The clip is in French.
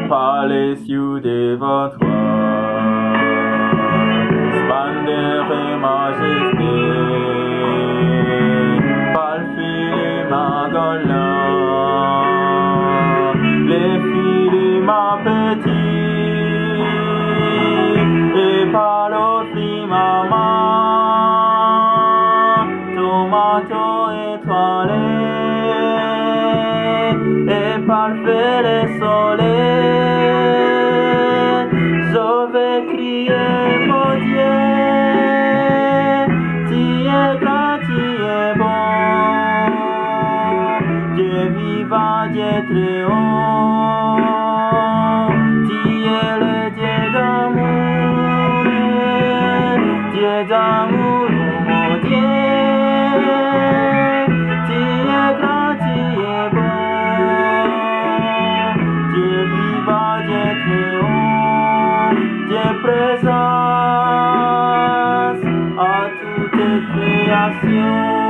par les cieux devant toi. Splendeur et majesté, par le filet Magdalene, les filets ma petit, et par l'offre maman, tomato étoilé, et par le feu les soleils, je vais crier mon Dieu, tu es grand, tu es bon, Dieu vivant, Dieu très haut, tu es le Dieu d'amour, mon Dieu, tu es grand, tu es bon, Dieu vivant, Dieu très haut, Dieu présence à toutes tes créations.